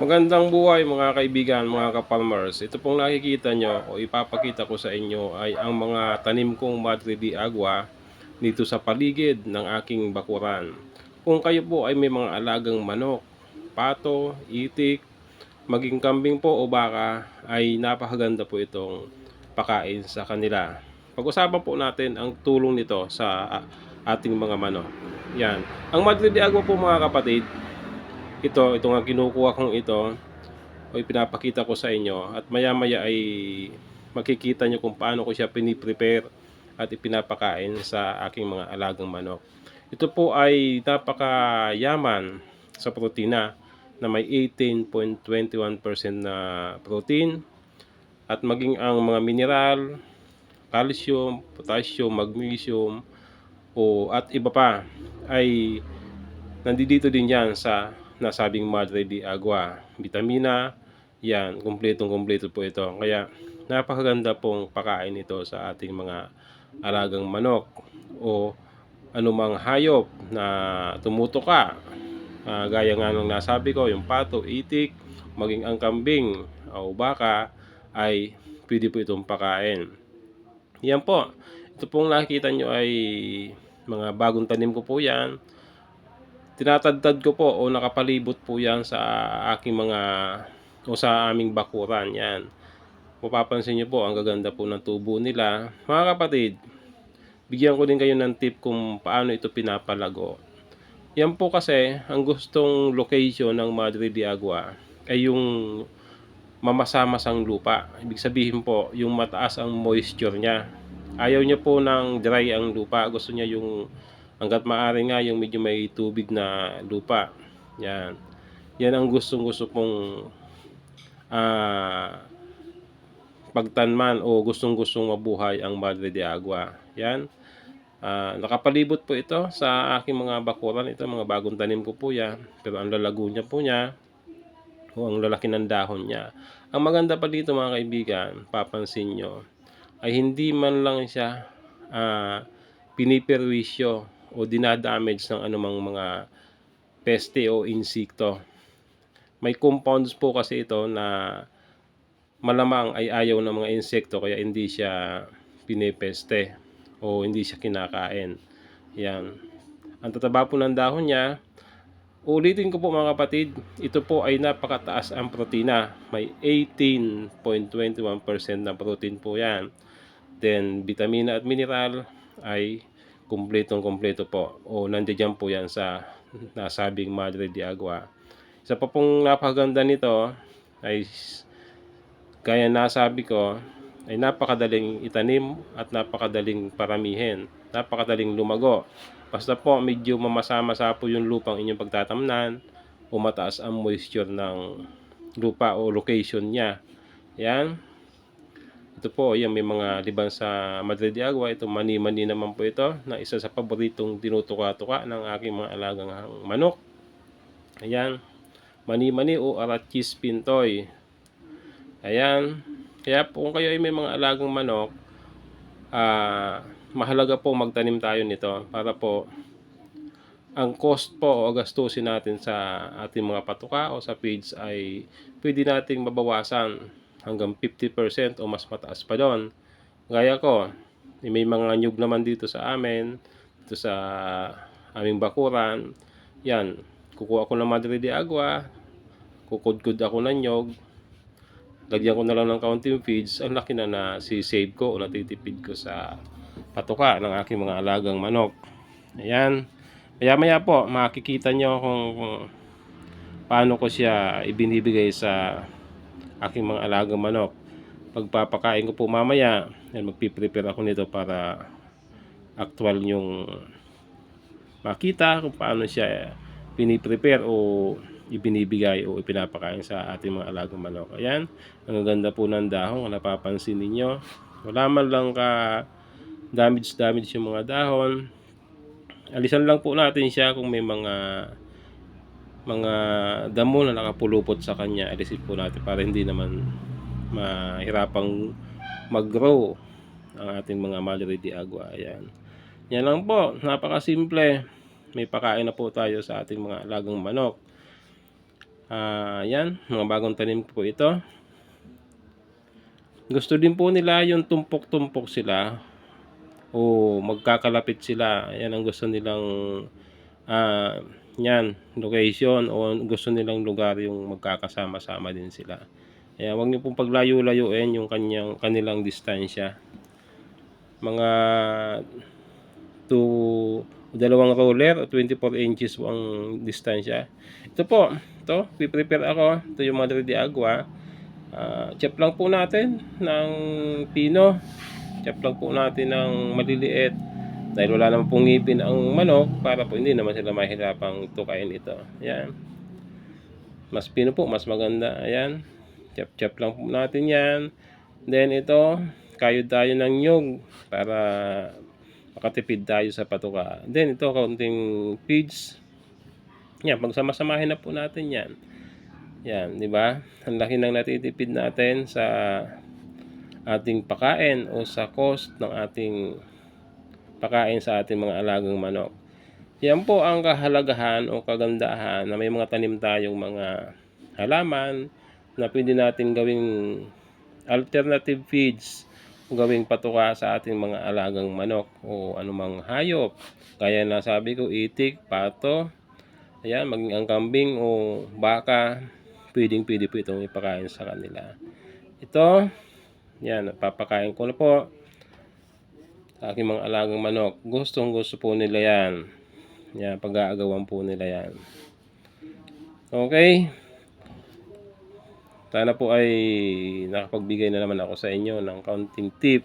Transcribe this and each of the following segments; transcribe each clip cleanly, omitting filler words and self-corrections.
Magandang buhay mga kaibigan, mga ka-farmers. Ito pong nakikita nyo o ipapakita ko sa inyo ay ang mga tanim kong Madre de Agua dito sa paligid ng aking bakuran. Kung kayo po ay may mga alagang manok, pato, itik, maging kambing po o baka, ay napakaganda po itong pakain sa kanila. Pag-usapan po natin ang tulong nito sa ating mga manok. Yan. Ang Madre de Agua po mga kapatid, ito nga kinukuha kong ito o ipinapakita ko sa inyo at maya-maya ay makikita nyo kung paano ko siya piniprepare at ipinapakain sa aking mga alagang manok. Ito po ay napakayaman sa protina na may 18.21% na protein at maging ang mga mineral, calcium, potassium, magnesium at iba pa ay nandito din yan sa nasabing Madre de Agua. Vitamina, yan, kumpletong-kumpleto po ito. Kaya napakaganda pong pakain ito sa ating mga alagang manok o anumang hayop na tumutuka. Gaya nga ng nasabi ko, yung pato, itik, maging ang kambing o baka ay pwede po itong pakain. Yan po. Ito pong nakikita nyo ay mga bagong tanim ko po yan. Tinatadtad ko po o nakapalibot po yan sa aking mga o sa aming bakuran yan. Mapapansin nyo po ang gaganda po ng tubo nila. Mga kapatid, bigyan ko din kayo ng tip kung paano ito pinapalago. Yan po kasi ang gustong location ng Madre de Agua ay yung mamasa-masang lupa. Ibig sabihin po, yung mataas ang moisture niya. Ayaw niya po ng dry ang lupa. Gusto niya yung hangga't maaari nga yung medyo may tubig na lupa. Yan. Yan ang gustong-gusto pong pagtanman o gustong-gustong mabuhay ang Madre de Agua. Yan. Nakapalibot po ito sa aking mga bakuran. Ito mga bagong tanim ko po yan. Pero ang lalago niya po niya o ang lalaki ng dahon niya. Ang maganda pa dito mga kaibigan, papansin nyo, ay hindi man lang siya piniperwisyo o dinadamage ng anumang mga peste o insekto. May compounds po kasi ito na malamang ay ayaw ng mga insekto kaya hindi siya pinipeste o hindi siya kinakain. Yan. Ang tataba po ng dahon niya. Ulitin ko po mga kapatid, ito po ay napakataas ang protina. May 18.21% na protein po yan. Then, vitamina at mineral ay kumpletong-kumpleto po. O nandiyan po yan sa nasabing Madre de Agua. Isa pa pong napakaganda nito ay gaya nasabi ko, ay napakadaling itanim at napakadaling paramihin. Napakadaling lumago. Basta po medyo mamasa-masa po yung lupang inyong pagtatamnan o mataas ang moisture ng lupa o location niya. Yan. Ito po, yan may mga liban sa Madre de Agua. Ito mani-mani naman po ito na isa sa paboritong tinutuka-tuka ng aking mga alagang manok. Ayan. Mani-mani o Arachis pintoy. Ayan. Kaya po kung kayo ay may mga alagang manok, mahalaga po magtanim tayo nito para po ang cost po o gastusin natin sa ating mga patuka o sa feeds ay pwede nating mabawasan hanggang 50% o mas mataas pa doon. Gaya ko, may mga nyug naman dito sa amin, dito sa aming bakuran. Yan, kukuha ko ng Madre de Agua, kukudkud ako ng nyog, lagyan ko na lang ng kaunting feeds, ang laki na si-save ko o natitipid ko sa patuka ng aking mga alagang manok. Ayan. Maya-maya po, makikita nyo kung paano ko siya ibinibigay sa aking mga alagang manok. Pagpapakain ko po mamaya, magpiprepare ako nito para actual yung makita kung paano siya piniprepare o ibinibigay o ipinapakain sa ating mga alagang manok. Ayan, ang ganda po ng dahon, kung napapansin ninyo. Wala man lang ka damage yung mga dahon. Alisan lang po natin siya kung may mga damo na nakapulupot sa kanya. Alisin po natin para hindi naman mahirapang mag-grow ang ating mga Madre de Agua. Ayan. Yan lang po, napakasimple. May pakain na po tayo sa ating mga alagang manok. Yan, mga bagong tanim po ito. Gusto din po nila yung tumpok-tumpok sila o magkakalapit sila. Yan ang gusto nilang yan, location o gusto nilang lugar yung magkakasama-sama din sila. Kaya huwag niyo pong paglayo-layuin yung kanilang distansya. Mga 2 roller o 24 inches po ang distansya. Ito po, ito, piprepare ako. Ito yung Madre de Agua. Chop lang po natin ng pino. Chop lang po natin ng maliliit. Dahil wala naman pong ngipin ang manok, para po hindi naman sila mahirapang tukain ito. Ayan. Mas pino po, mas maganda. Ayan. Chop-chop lang po natin yan. Then ito, kayod tayo ng nyug para makatipid tayo sa patuka. Then ito, kaunting feeds. Yan, pagsama-samahin na po natin yan. Yan, di ba? Ang laki ng natitipid natin sa ating pakain o sa cost ng ating pakain sa ating mga alagang manok. Yan po ang kahalagahan o kagandahan na may mga tanim tayong mga halaman na pwede natin gawing alternative feeds o gawing patuka sa ating mga alagang manok o anumang hayop. Kaya na sabi ko, itik, pato, ayan, maging ang kambing o baka, pwede po itong ipakain sa kanila. Ito, yan, papakain ko na po sa aking mga alagang manok. Gusto po nila yan. Yan, pag-aagawan po nila yan. Okay. Sana po ay nakapagbigay na naman ako sa inyo ng kaunting tip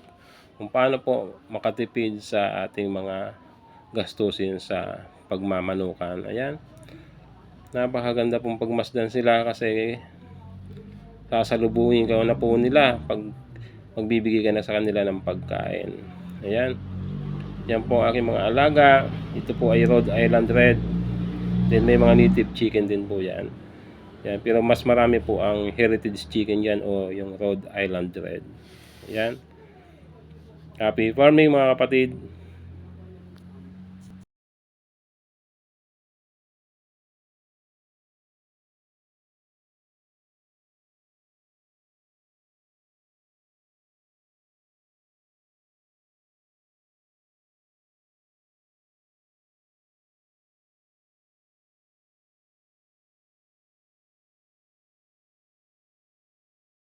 kung paano po makatipid sa ating mga gastusin sa pagmamanukan. Ayan. Napakaganda pong pagmasdan sila kasi sasalubungin ka na po nila pag magbibigay ka na sa kanila ng pagkain. Ayan. Yan po ang aking mga alaga. Ito po ay Rhode Island Red. Then may mga native chicken din po yan. Yan. Pero mas marami po ang heritage chicken yan o yung Rhode Island Red. Ayan. Happy farming mga kapatid.